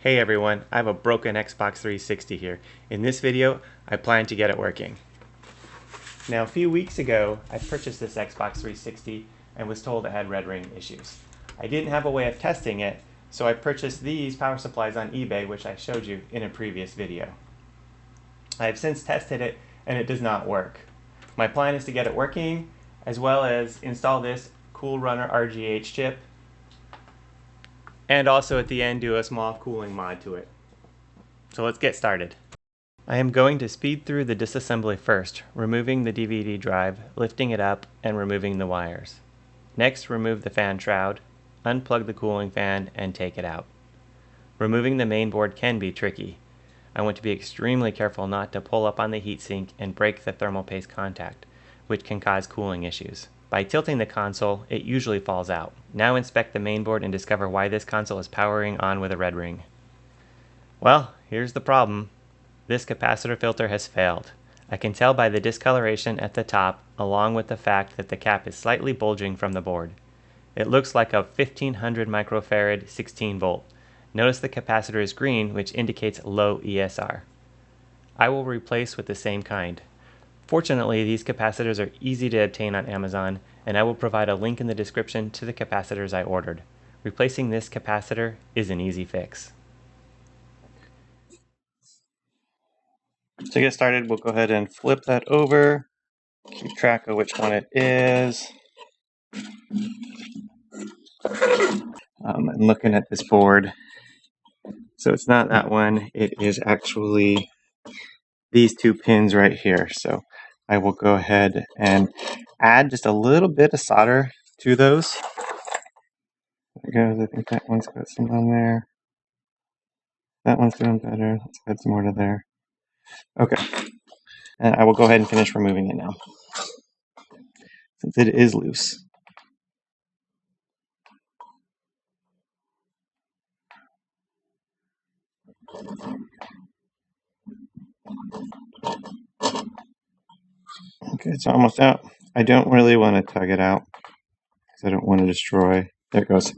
Hey everyone, I have a broken Xbox 360 here. In this video, I plan to get it working. Now a few weeks ago, I purchased this Xbox 360 and was told it had red ring issues. I didn't have a way of testing it, so I purchased these power supplies on eBay, which I showed you in a previous video. I have since tested it and it does not work. My plan is to get it working, as well as install this Coolrunner RGH chip, and also at the end do a small cooling mod to it. So let's get started. I am going to speed through the disassembly first, removing the DVD drive, lifting it up, and removing the wires. Next, remove the fan shroud, unplug the cooling fan, and take it out. Removing the main board can be tricky. I want to be extremely careful not to pull up on the heatsink and break the thermal paste contact, which can cause cooling issues. By tilting the console, it usually falls out. Now inspect the mainboard and discover why this console is powering on with a red ring. Well, here's the problem. This capacitor filter has failed. I can tell by the discoloration at the top, along with the fact that the cap is slightly bulging from the board. It looks like a 1500 microfarad 16 volt. Notice the capacitor is green, which indicates low ESR. I will replace with the same kind. Fortunately, these capacitors are easy to obtain on Amazon, and I will provide a link in the description to the capacitors I ordered. Replacing this capacitor is an easy fix. To get started, we'll go ahead and flip that over, keep track of which one it is. I'm looking at this board. So it's not that one, it is actually these two pins right here. So I will go ahead and add just a little bit of solder to those. There it goes. I think that one's got some on there. That one's doing better. Let's add some more to there. Okay. And I will go ahead and finish removing it now, since it is loose. Okay, it's almost out. I don't really want to tug it out because I don't want to destroy. There it goes.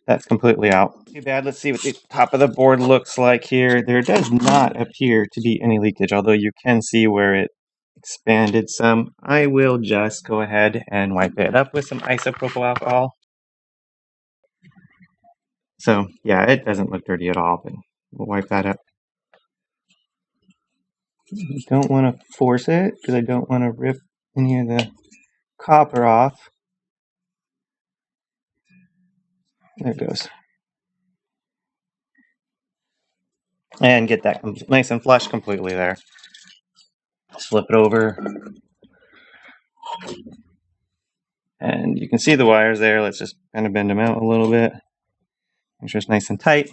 That's completely out. Too bad. Let's see what the top of the board looks like here. There does not appear to be any leakage, although you can see where it expanded some. I will just go ahead and wipe it up with some isopropyl alcohol. So yeah, it doesn't look dirty at all, but we'll wipe that up. I don't want to force it because I don't want to rip any of the copper off. There it goes. And get that nice and flush completely there. Flip it over. And you can see the wires there. Let's just kind of bend them out a little bit. Make sure it's nice and tight.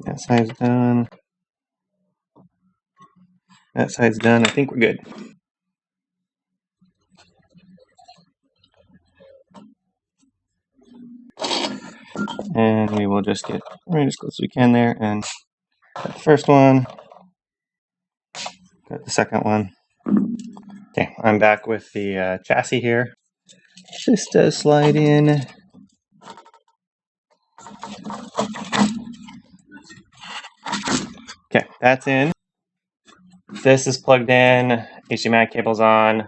That side's done. That side's done. I think we're good. And we will just get right as close as we can there. And got the first one. Got the second one. Okay, I'm back with the chassis here. This does slide in. Okay, that's in. This is plugged in. HDMI cable's on.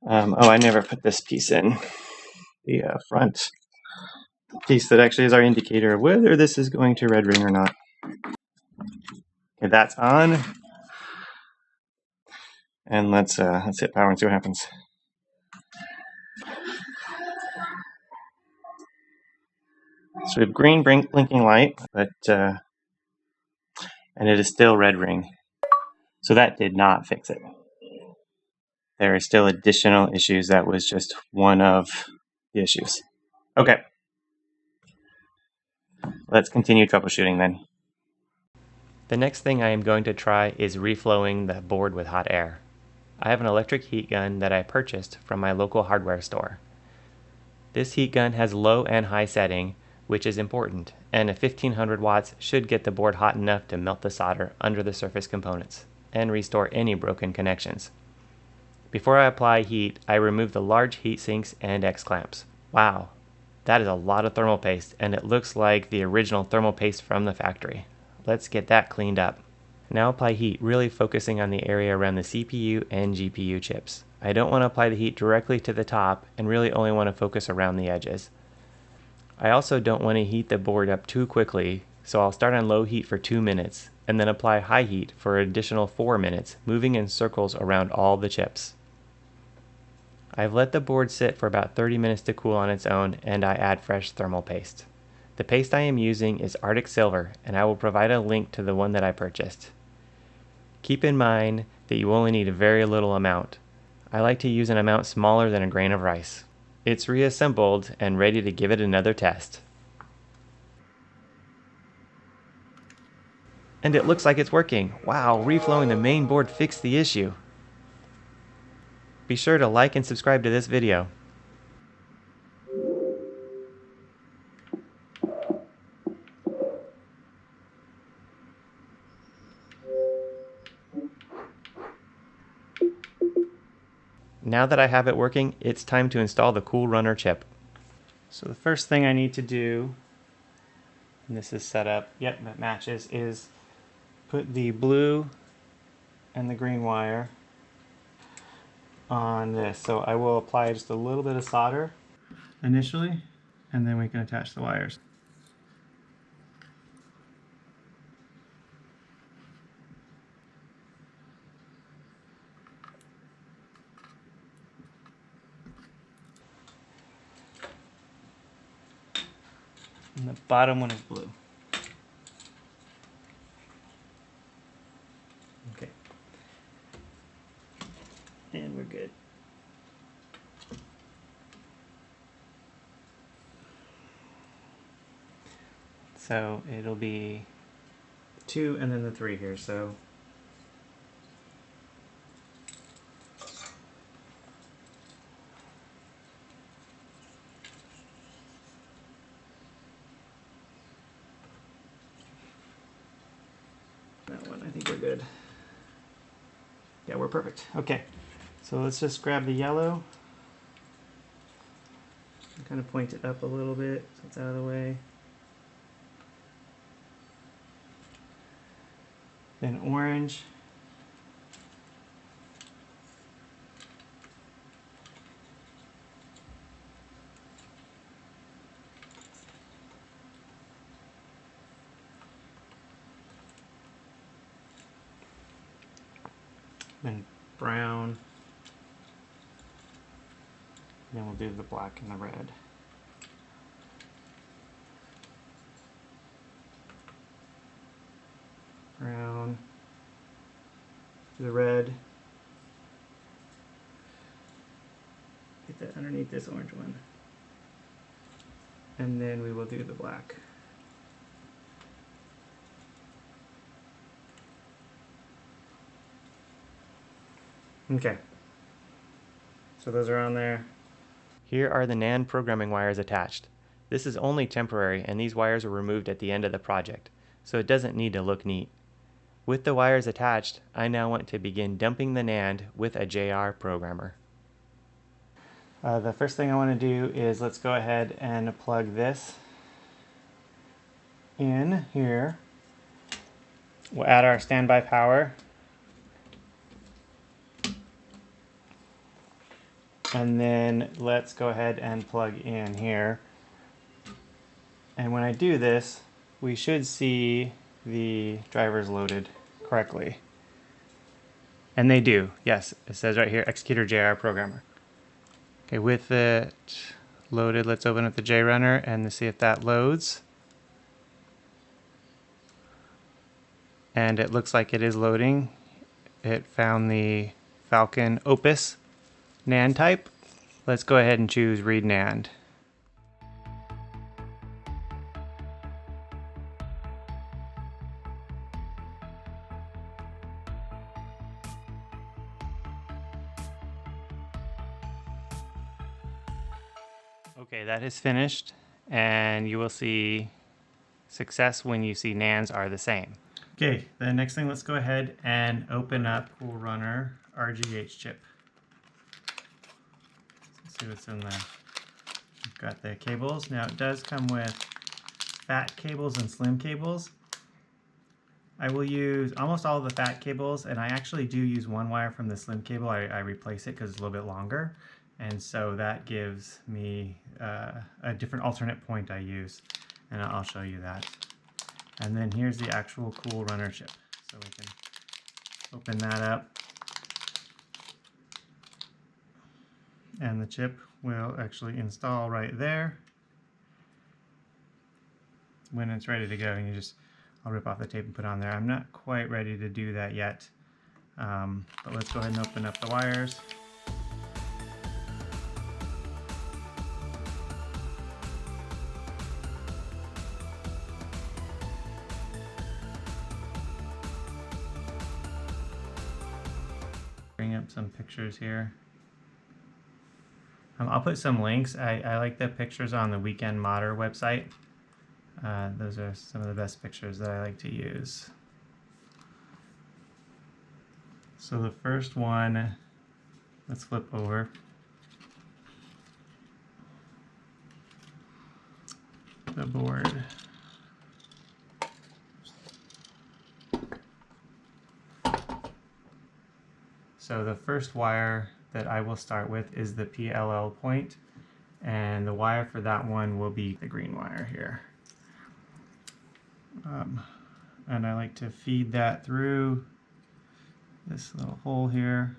Oh, I never put this piece in. The front piece that actually is our indicator of whether this is going to red ring or not. Okay, that's on. And let's hit power and see what happens. So we have green blinking light, but and it is still red ring. So that did not fix it. There are still additional issues. That was just one of the issues. Okay. Let's continue troubleshooting then. The next thing I am going to try is reflowing the board with hot air. I have an electric heat gun that I purchased from my local hardware store. This heat gun has low and high setting, which is important, and a 1500 watts should get the board hot enough to melt the solder under the surface components and restore any broken connections. Before I apply heat, I remove the large heat sinks and X-clamps. Wow, that is a lot of thermal paste, and it looks like the original thermal paste from the factory. Let's get that cleaned up. Now apply heat, really focusing on the area around the CPU and GPU chips. I don't want to apply the heat directly to the top and really only want to focus around the edges. I also don't want to heat the board up too quickly, so I'll start on low heat for 2 minutes and then apply high heat for an additional 4 minutes, moving in circles around all the chips. I've let the board sit for about 30 minutes to cool on its own, and I add fresh thermal paste. The paste I am using is Arctic Silver, and I will provide a link to the one that I purchased. Keep in mind that you only need a very little amount. I like to use an amount smaller than a grain of rice. It's reassembled and ready to give it another test. And it looks like it's working. Wow, reflowing the main board fixed the issue. Be sure to like and subscribe to this video. Now that I have it working, it's time to install the Coolrunner chip. So the first thing I need to do, and this is set up, yep, that matches, is put the blue and the green wire on this. So I will apply just a little bit of solder initially, and then we can attach the wires. And the bottom one is blue. Okay. And we're good. So it'll be 2 and then the 3 here, so that one, I think we're good. Yeah, we're perfect. Okay, so let's just grab the yellow and kind of point it up a little bit so it's out of the way. Then orange. Then brown. Then we'll do the black and the red. Brown, the red, get that underneath this orange one, and then we will do the black. Okay, so those are on there. Here are the NAND programming wires attached. This is only temporary, and these wires were removed at the end of the project, so it doesn't need to look neat. With the wires attached, I now want to begin dumping the NAND with a JR programmer. The first thing I want to do is let's go ahead and plug this in here. We'll add our standby power. And then let's go ahead and plug in here. And when I do this, we should see the drivers loaded correctly. And they do, yes. It says right here, Executor JR Programmer. Okay, with it loaded, let's open up the JRunner and see if that loads. And it looks like it is loading. It found the Falcon Opus NAND type. Let's go ahead and choose Read NAND. Okay, that is finished, and you will see success when you see NANDs are the same. Okay, the next thing, let's go ahead and open up Coolrunner RGH chip. see what's in there. We've got the cables. Now it does come with fat cables and slim cables. I will use almost all of the fat cables, and I actually do use one wire from the slim cable. I replace it because it's a little bit longer, and so that gives me a different alternate point I use, and I'll show you that. And then here's the actual Coolrunner chip. So we can open that up, and the chip will actually install right there. When it's ready to go, and I'll rip off the tape and put it on there. I'm not quite ready to do that yet, but let's go ahead and open up the wires. Bring up some pictures here. I'll put some links. I like the pictures on the Weekend Modder website. Those are some of the best pictures that I like to use. So the first one, let's flip over. The board. So the first wire that I will start with is the PLL point, and the wire for that one will be the green wire here. And I like to feed that through this little hole here.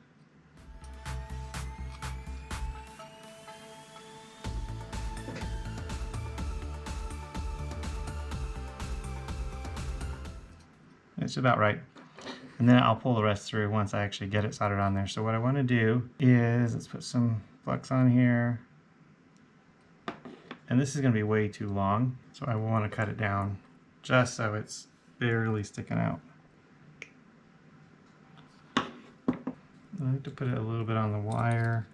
It's about right. And then I'll pull the rest through once I actually get it soldered on there. So what I want to do is, let's put some flux on here. And this is going to be way too long, so I want to cut it down just so it's barely sticking out. I like to put it a little bit on the wire.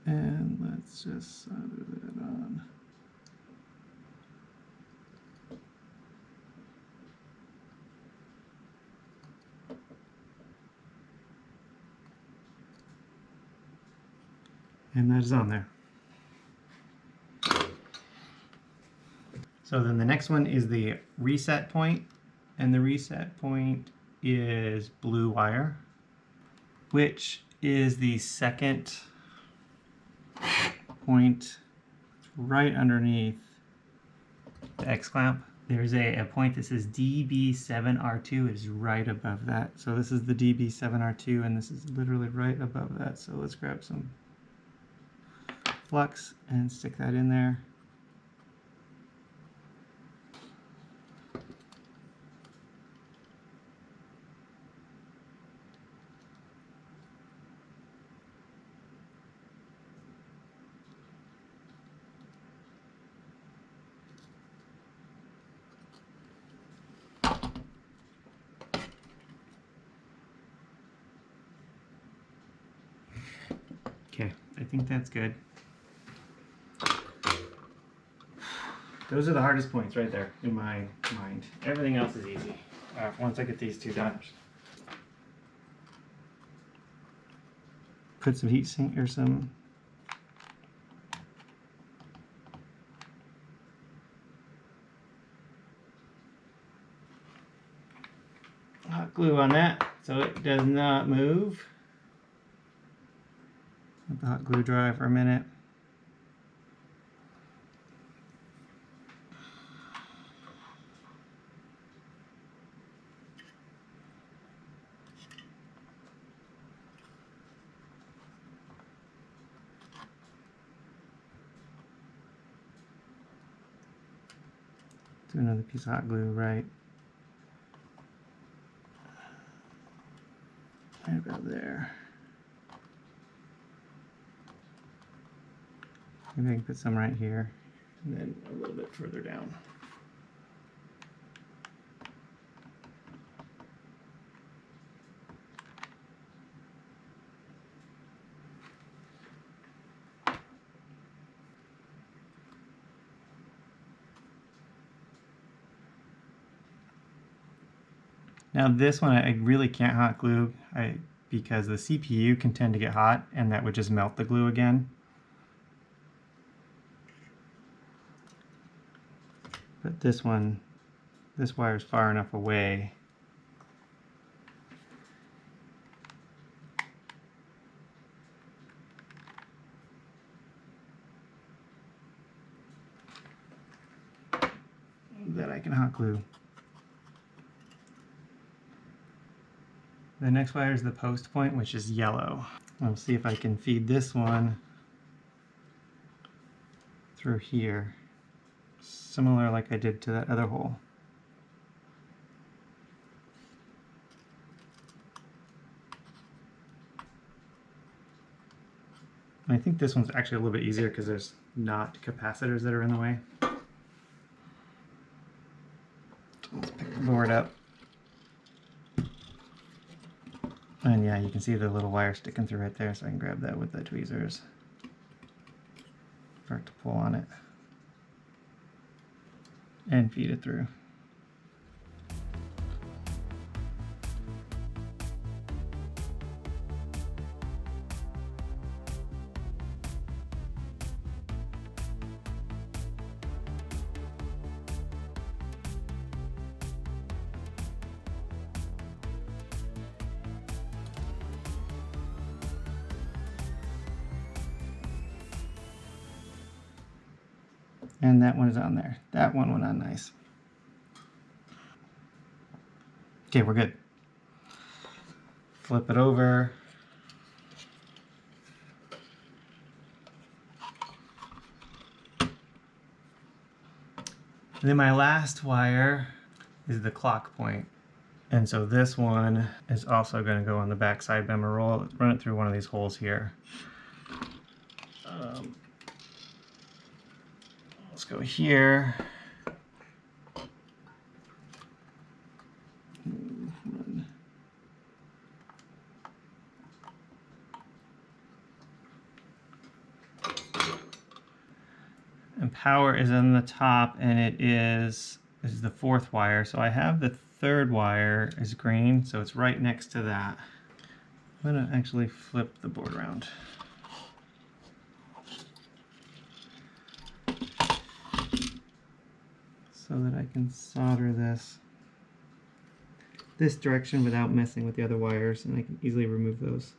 And let's just solder that on. And that is on there. So then the next one is the reset point, and the reset point is blue wire, which is the second point right underneath the X clamp. There's a point that says DB7R2. It is right above that. So this is the DB7R2, and this is literally right above that. So let's grab some flux and stick that in there. Okay, I think that's good. Those are the hardest points right there in my mind. Everything else is easy once I get these two done. Put some heat sink or some hot glue on that so it does not move. Let the hot glue dry for a minute. Do another piece of hot glue right about there. Maybe I can put some right here, and then a little bit further down. Now this one I really can't hot glue because the CPU can tend to get hot and that would just melt the glue again. But this one, this wire is far enough away that I can hot glue. The next wire is the post point, which is yellow. I'll see if I can feed this one through here, similar like I did to that other hole. And I think this one's actually a little bit easier because there's not capacitors that are in the way. Let's pick the board up. And yeah, you can see the little wire sticking through right there, so I can grab that with the tweezers. Start to pull on it. And feed it through. And that one is on there. That one went on nice. Okay, we're good. Flip it over. And then my last wire is the clock point. And so this one is also going to go on the back side, but I'm going to run it through one of these holes here. Let's go here. And power is on the top, and this is the fourth wire. So I have the third wire is green, so it's right next to that. I'm going to actually flip the board around. So that I can solder this direction without messing with the other wires, and I can easily remove those.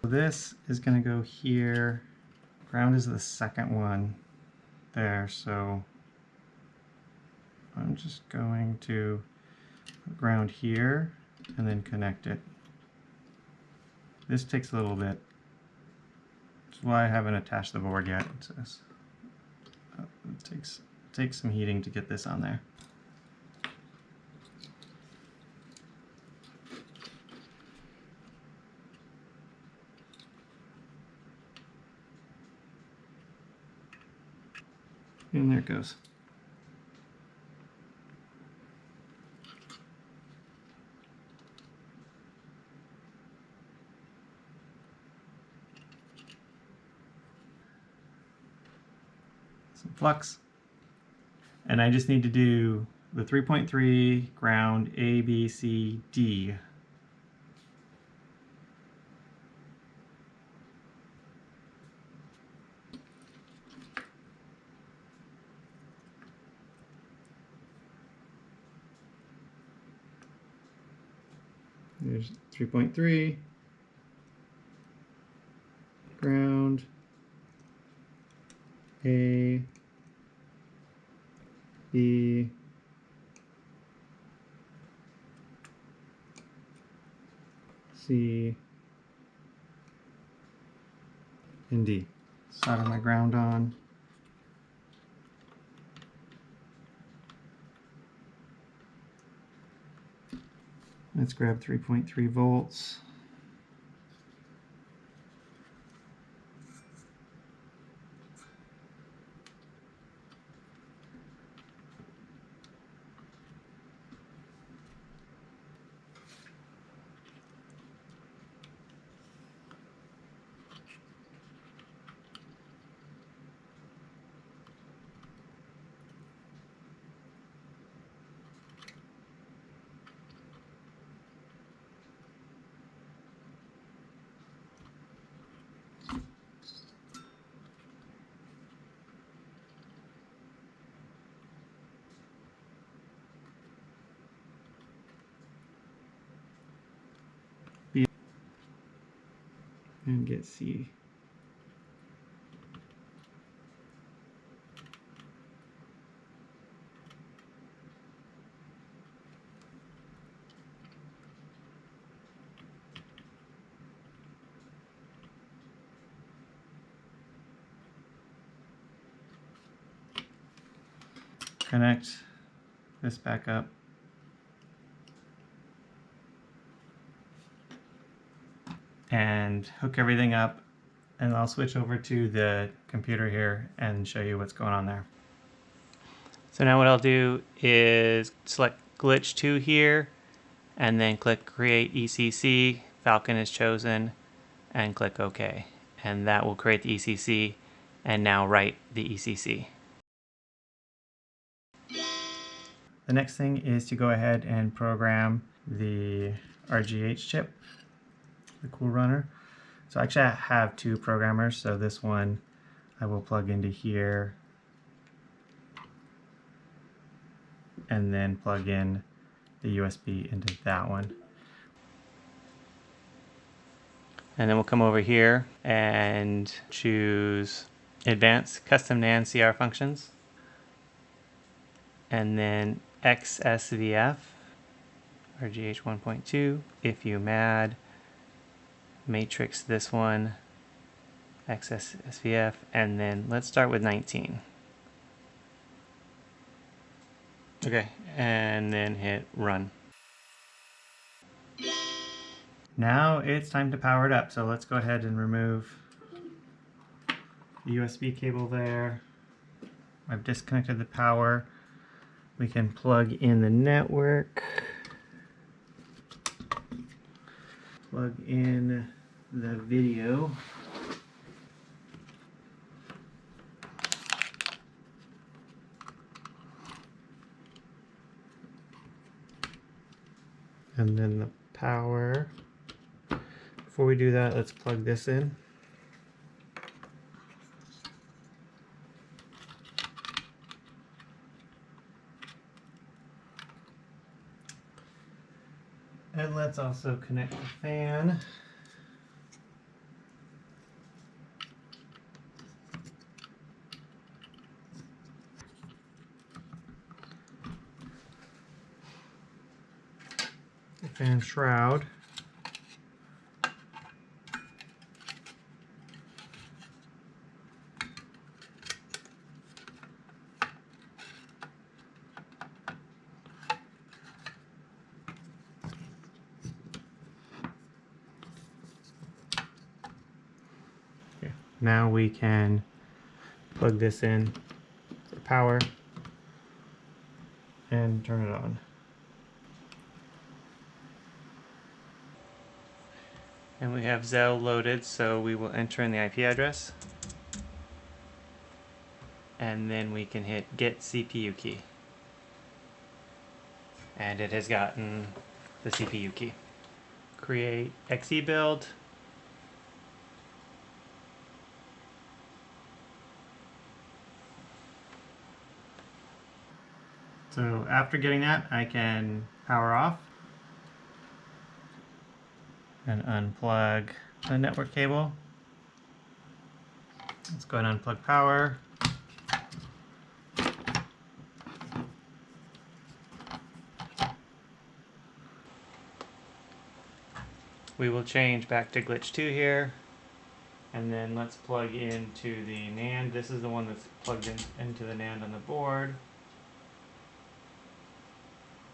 So this is going to go here. Ground is the second one there, so I'm just going to put ground here and then connect it. This takes a little bit. That's why I haven't attached the board yet. It takes some heating to get this on there. And there it goes. Some flux. And I just need to do the 3.3 ground A, B, C, D. There's 3.3, ground, A, B, C, and D. Solder my ground on. Let's grab 3.3 volts. and get C. Connect this back up. And hook everything up, and I'll switch over to the computer here and show you what's going on there. So now what I'll do is select glitch 2 here and then click create ECC. Falcon is chosen and click OK, and that will create the ECC and now write the ECC. The next thing is to go ahead and program the RGH chip, the Coolrunner. So actually I have two programmers, so this one I will plug into here and then plug in the USB into that one. And then we'll come over here and choose Advanced Custom NAND CR Functions, and then XSVF RGH 1.2, if you mad, matrix this one, XSVF, and then let's start with 19. Okay, and then hit run. Now it's time to power it up, so let's go ahead and remove the USB cable there. I've disconnected the power. We can plug in the network, plug in the video, and then the power. Before we do that, let's plug this in. And let's also connect the fan. The fan shroud. Now we can plug this in for power and turn it on. And we have Zell loaded, so we will enter in the IP address. And then we can hit get CPU key. And it has gotten the CPU key. Create XE build. So after getting that, I can power off and unplug the network cable. Let's go ahead and unplug power. We will change back to glitch 2 here, and then let's plug into the NAND. This is the one that's plugged into the NAND on the board.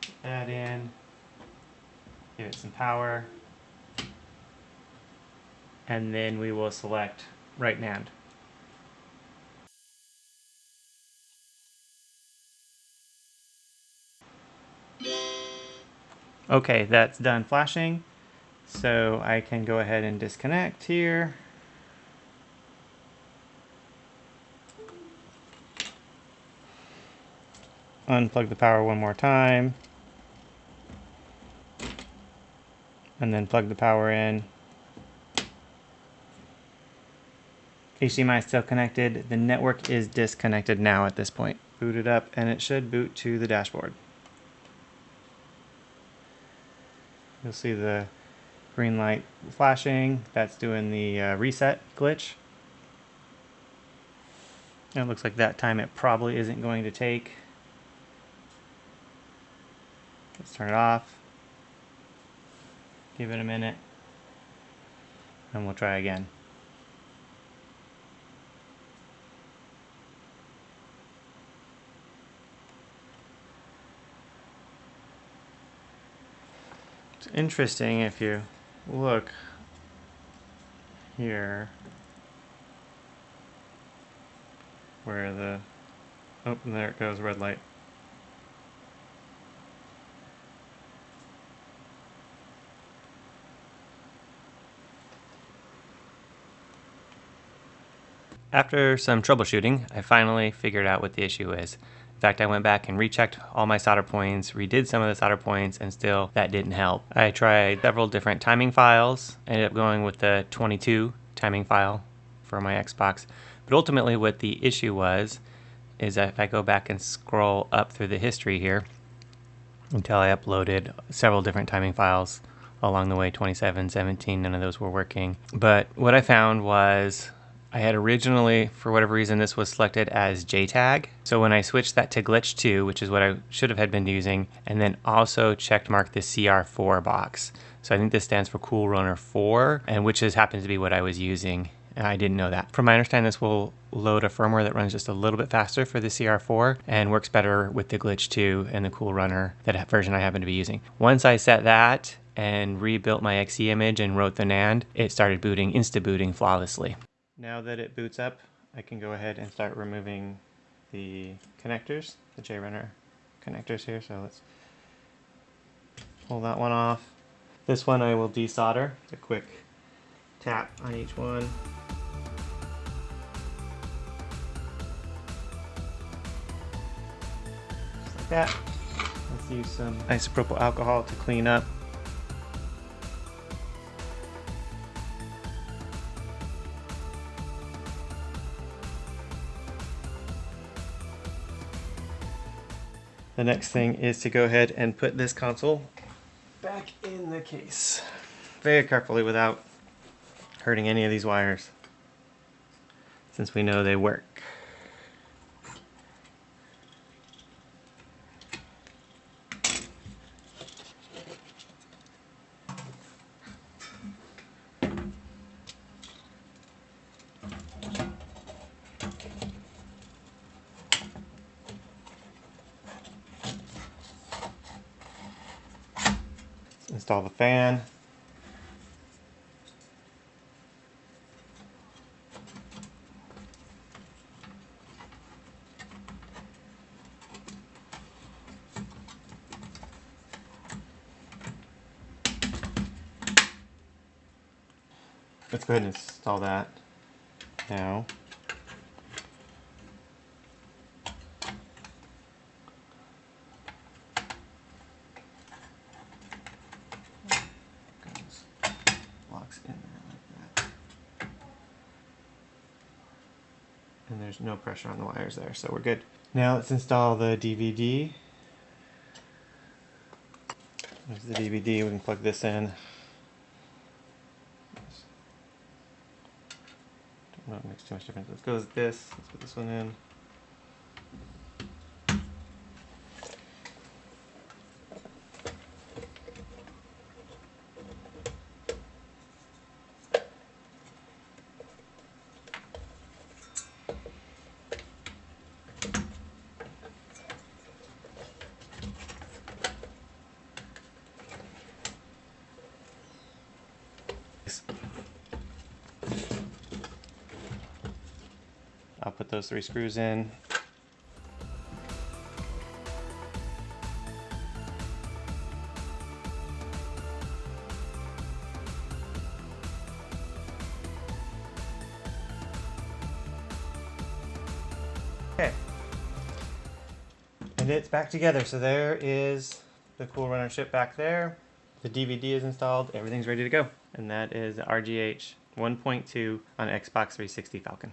Put that in, give it some power, and then we will select right NAND. Okay, that's done flashing. So I can go ahead and disconnect here. Unplug the power one more time. And then plug the power in. HDMI is still connected. The network is disconnected now at this point. Boot it up and it should boot to the dashboard. You'll see the Green light flashing, that's doing the reset glitch. It looks like that time it probably isn't going to take. Let's turn it off. Give it a minute. And we'll try again. It's interesting if you look here where the, oh, and there it goes, red light. After some troubleshooting, I finally figured out what the issue is. In fact, I went back and rechecked all my solder points, redid some of the solder points, and still that didn't help. I tried several different timing files, ended up going with the 22 timing file for my Xbox. But ultimately what the issue was is that if I go back and scroll up through the history here until I uploaded several different timing files along the way, 27, 17, none of those were working. But what I found was I had originally, for whatever reason, this was selected as JTAG. So when I switched that to glitch 2, which is what I should have had been using, and then also checked mark the CR4 box. So I think this stands for Coolrunner 4, and which happens to be what I was using. I didn't know that. From my understanding, this will load a firmware that runs just a little bit faster for the CR4 and works better with the glitch 2 and the Coolrunner, that version I happen to be using. Once I set that and rebuilt my XE image and wrote the NAND, it started booting, insta-booting flawlessly. Now that it boots up, I can go ahead and start removing the connectors, the JRunner connectors here. So let's pull that one off. This one I will desolder. A quick tap on each one. Just like that. Let's use some isopropyl alcohol to clean up. The next thing is to go ahead and put this console back in the case very carefully without hurting any of these wires, since we know they work. Install the fan. Let's go ahead and install that now. In there like that. And there's no pressure on the wires there, so we're good. Now let's install the DVD. There's the DVD, we can plug this in. Don't know if it makes too much difference. Let's go with this, let's put this one in. I'll put those 3 screws in. Okay. And it's back together. So there is the Coolrunner chip back there. The DVD is installed. Everything's ready to go. And that is the RGH 1.2 on Xbox 360 Falcon.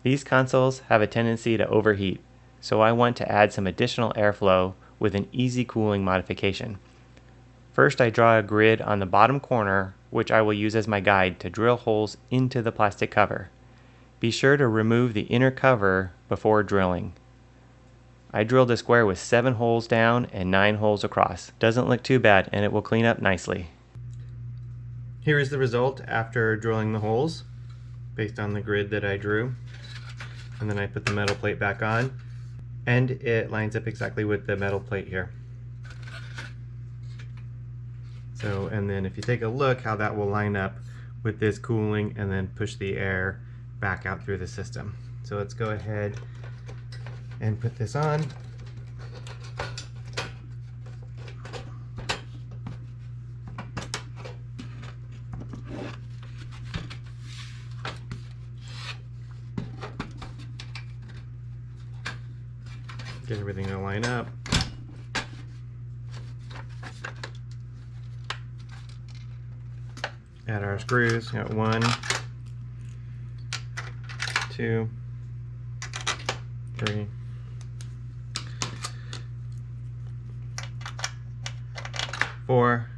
These consoles have a tendency to overheat, so I want to add some additional airflow with an easy cooling modification. First, I draw a grid on the bottom corner which I will use as my guide to drill holes into the plastic cover. Be sure to remove the inner cover before drilling. I drilled a square with 7 holes down and 9 holes across. Doesn't look too bad, and it will clean up nicely. Here is the result after drilling the holes based on the grid that I drew. And then I put the metal plate back on, and it lines up exactly with the metal plate here. So, and then if you take a look how that will line up with this cooling and then push the air back out through the system. So let's go ahead and put this on. Get everything to line up. Add our screws. Got 1, 2, 3, 4,